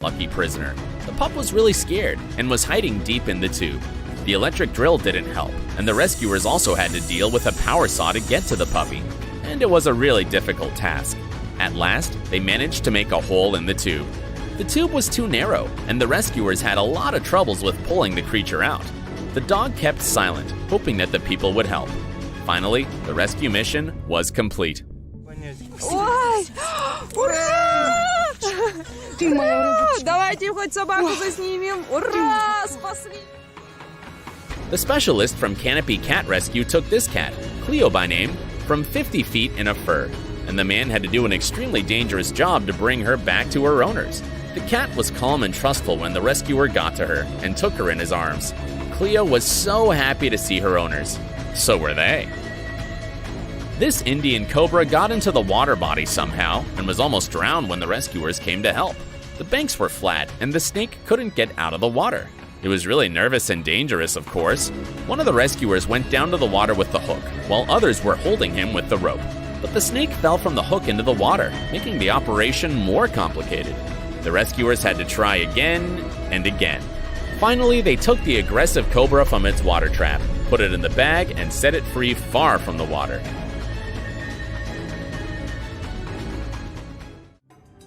lucky prisoner. The pup was really scared and was hiding deep in the tube. The electric drill didn't help, and the rescuers also had to deal with a power saw to get to the puppy. And it was a really difficult task. At last, they managed to make a hole in the tube. The tube was too narrow, and the rescuers had a lot of troubles with pulling the creature out. The dog kept silent, hoping that the people would help. Finally, the rescue mission was complete. Ой! Ура! Ты моя рыбочка. Давайте хоть собаку заснимем. Ура! Спасли! The specialist from Canopy Cat Rescue took this cat, Cleo by name, from 50 feet in a fur, and the man had to do an extremely dangerous job to bring her back to her owners. The cat was calm and trustful when the rescuer got to her and took her in his arms. Cleo was so happy to see her owners. So were they. This Indian cobra got into the water body somehow and was almost drowned when the rescuers came to help. The banks were flat and the snake couldn't get out of the water. It was really nervous and dangerous, of course. One of the rescuers went down to the water with the hook, while others were holding him with the rope. But the snake fell from the hook into the water, making the operation more complicated. The rescuers had to try again and again. Finally, they took the aggressive cobra from its water trap, put it in the bag, and set it free far from the water.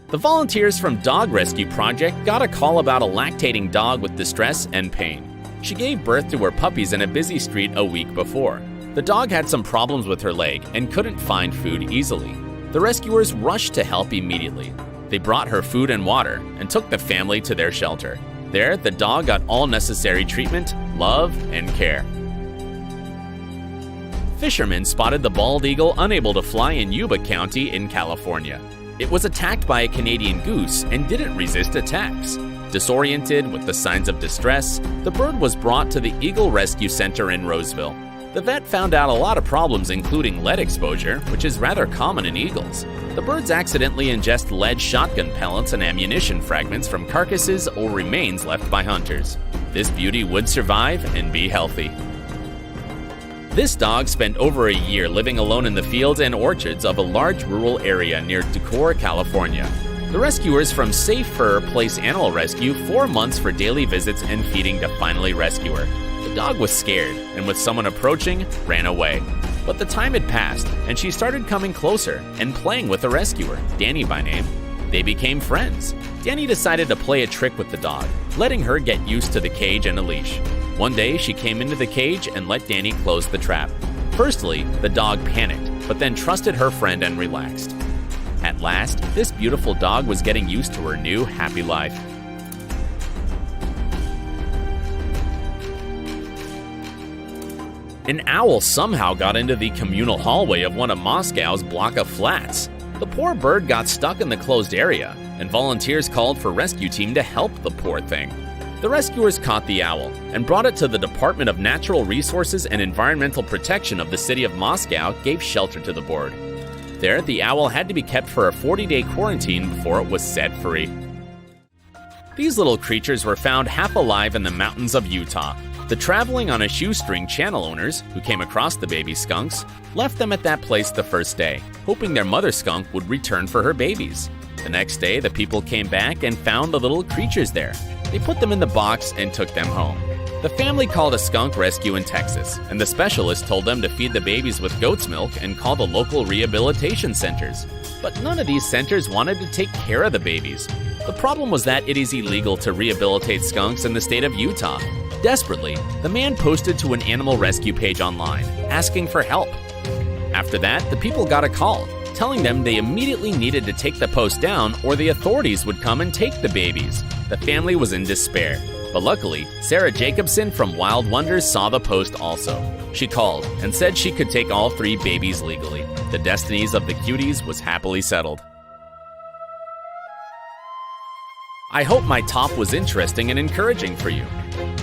The volunteers from Dog Rescue Project got a call about a lactating dog with distress and pain. She gave birth to her puppies in a busy street a week before. The dog had some problems with her leg and couldn't find food easily. The rescuers rushed to help immediately. They brought her food and water and took the family to their shelter. There, the dog got all necessary treatment, love, and care. Fishermen spotted the bald eagle unable to fly in Yuba County in California. It was attacked by a Canadian goose and didn't resist attacks. Disoriented with the signs of distress, the bird was brought to the Eagle Rescue Center in Roseville. The vet found out a lot of problems, including lead exposure, which is rather common in eagles. The birds accidentally ingest lead shotgun pellets and ammunition fragments from carcasses or remains left by hunters. This beauty would survive and be healthy. This dog spent over a year living alone in the fields and orchards of a large rural area near Decorah, California. The rescuers from Safe Fur Place Animal Rescue 4 months for daily visits and feeding to finally rescue her. The dog was scared, and with someone approaching, ran away. But the time had passed, and she started coming closer and playing with the rescuer, Danny by name. They became friends. Danny decided to play a trick with the dog, letting her get used to the cage and a leash. One day, she came into the cage and let Danny close the trap. Firstly, the dog panicked, but then trusted her friend and relaxed. At last, this beautiful dog was getting used to her new, happy life. An owl somehow got into the communal hallway of one of Moscow's block of flats. The poor bird got stuck in the closed area, and volunteers called for rescue team to help the poor thing. The rescuers caught the owl and brought it to the Department of Natural Resources and Environmental Protection of the city of Moscow, gave shelter to the bird. There, the owl had to be kept for a 40-day quarantine before it was set free. These little creatures were found half alive in the mountains of Utah. The traveling on a shoestring channel owners, who came across the baby skunks, left them at that place the first day, hoping their mother skunk would return for her babies. The next day, the people came back and found the little creatures there. They put them in the box and took them home. The family called a skunk rescue in Texas, and the specialist told them to feed the babies with goat's milk and call the local rehabilitation centers. But none of these centers wanted to take care of the babies. The problem was that it is illegal to rehabilitate skunks in the state of Utah. Desperately, the man posted to an animal rescue page online, asking for help. After that, the people got a call, telling them they immediately needed to take the post down or the authorities would come and take the babies. The family was in despair. But luckily, Sarah Jacobson from Wild Wonders saw the post also. She called and said she could take all 3 babies legally. The destinies of the cuties was happily settled. I hope my talk was interesting and encouraging for you.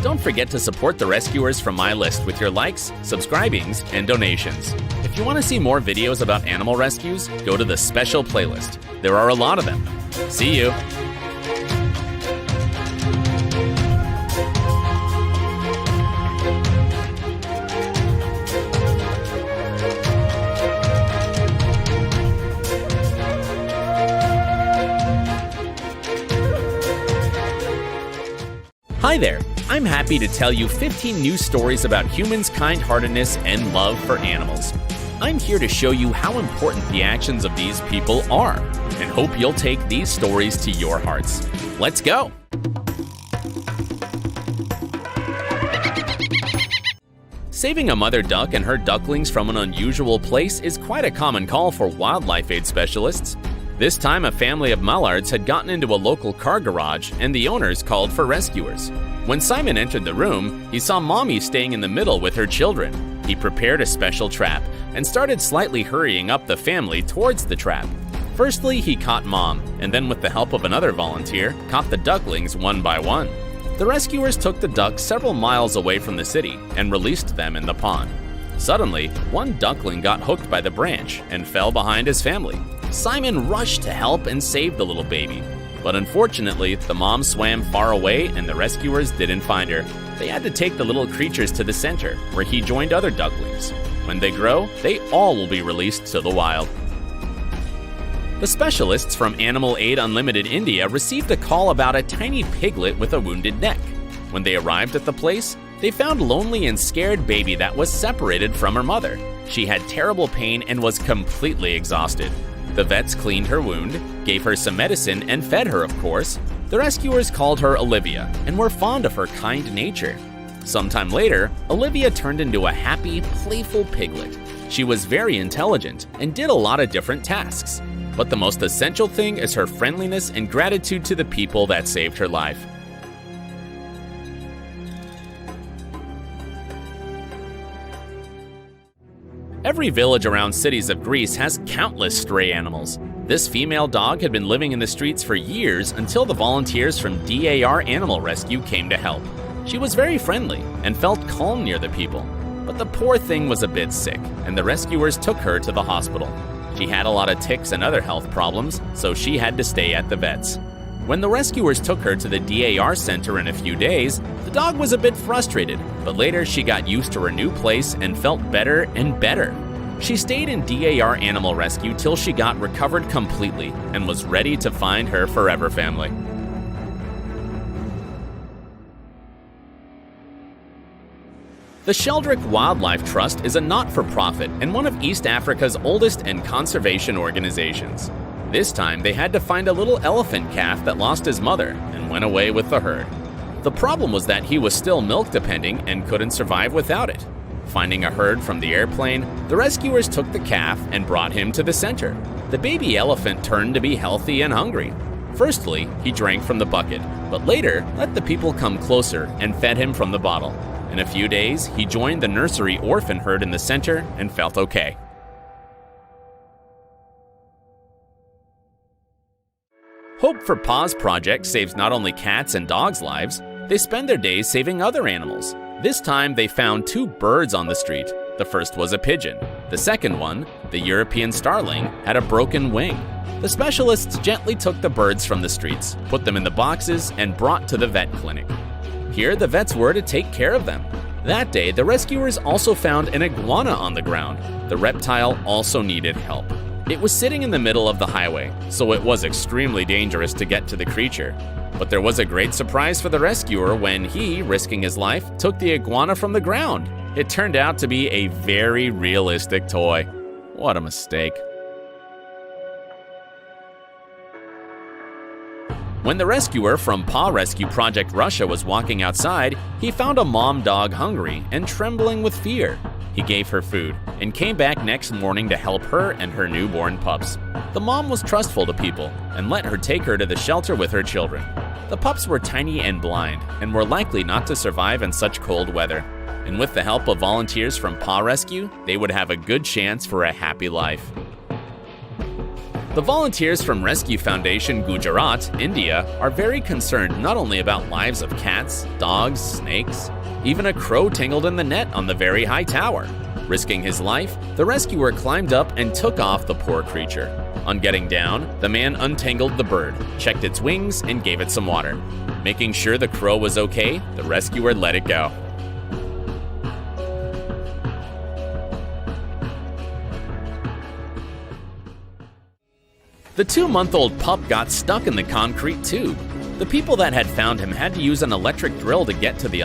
Don't forget to support the rescuers from my list with your likes, subscribings, and donations. If you want to see more videos about animal rescues, go to the special playlist. There are a lot of them. See you! Hi there! I'm happy to tell you 15 news stories about humans' kind-heartedness and love for animals. I'm here to show you how important the actions of these people are, and hope you'll take these stories to your hearts. Let's go! Saving a mother duck and her ducklings from an unusual place is quite a common call for wildlife aid specialists. This time, a family of mallards had gotten into a local car garage, and the owners called for rescuers. When Simon entered the room, he saw Mommy staying in the middle with her children. He prepared a special trap and started slightly hurrying up the family towards the trap. Firstly, he caught Mom, and then with the help of another volunteer, caught the ducklings one by one. The rescuers took the ducks several miles away from the city and released them in the pond. Suddenly, one duckling got hooked by the branch and fell behind his family. Simon rushed to help and save the little baby. But unfortunately, the mom swam far away and the rescuers didn't find her. They had to take the little creatures to the center, where he joined other ducklings. When they grow, they all will be released to the wild. The specialists from Animal Aid Unlimited India received a call about a tiny piglet with a wounded neck. When they arrived at the place, they found a lonely and scared baby that was separated from her mother. She had terrible pain and was completely exhausted. The vets cleaned her wound, gave her some medicine, and fed her, of course. The rescuers called her Olivia and were fond of her kind nature. Sometime later, Olivia turned into a happy, playful piglet. She was very intelligent and did a lot of different tasks. But the most essential thing is her friendliness and gratitude to the people that saved her life. Every village around cities of Greece has countless stray animals. This female dog had been living in the streets for years until the volunteers from DAR Animal Rescue came to help. She was very friendly and felt calm near the people. But the poor thing was a bit sick, and the rescuers took her to the hospital. She had a lot of ticks and other health problems, so she had to stay at the vet's. When the rescuers took her to the DAR center in a few days, the dog was a bit frustrated, but later she got used to her new place and felt better and better. She stayed in DAR Animal Rescue till she got recovered completely and was ready to find her forever family. The Sheldrick Wildlife Trust is a not-for-profit and one of East Africa's oldest and conservation organizations. This time, they had to find a little elephant calf that lost his mother and went away with the herd. The problem was that he was still milk-depending and couldn't survive without it. Finding a herd from the airplane, the rescuers took the calf and brought him to the center. The baby elephant turned to be healthy and hungry. Firstly, he drank from the bucket, but later let the people come closer and fed him from the bottle. In a few days, he joined the nursery orphan herd in the center and felt okay. Hope for Paws Project saves not only cats and dogs' lives, they spend their days saving other animals. This time, they found 2 birds on the street. The first was a pigeon. The second one, the European starling, had a broken wing. The specialists gently took the birds from the streets, put them in the boxes, and brought to the vet clinic. Here, the vets were to take care of them. That day, the rescuers also found an iguana on the ground. The reptile also needed help. It was sitting in the middle of the highway, so it was extremely dangerous to get to the creature. But there was a great surprise for the rescuer when he, risking his life, took the iguana from the ground. It turned out to be a very realistic toy. What a mistake. When the rescuer from Paw Rescue Project Russia was walking outside, he found a mom dog hungry and trembling with fear. He gave her food and came back next morning to help her and her newborn pups. The mom was trustful to people and let her take her to the shelter with her children. The pups were tiny and blind and were likely not to survive in such cold weather. And with the help of volunteers from Paw Rescue, they would have a good chance for a happy life. The volunteers from Rescue Foundation Gujarat, India, are very concerned not only about lives of cats, dogs, snakes, even a crow tangled in the net on the very high tower. Risking his life, the rescuer climbed up and took off the poor creature. On getting down, the man untangled the bird, checked its wings, and gave it some water. Making sure the crow was okay, the rescuer let it go. The 2-month-old pup got stuck in the concrete tube. The people that had found him had to use an electric drill to get to the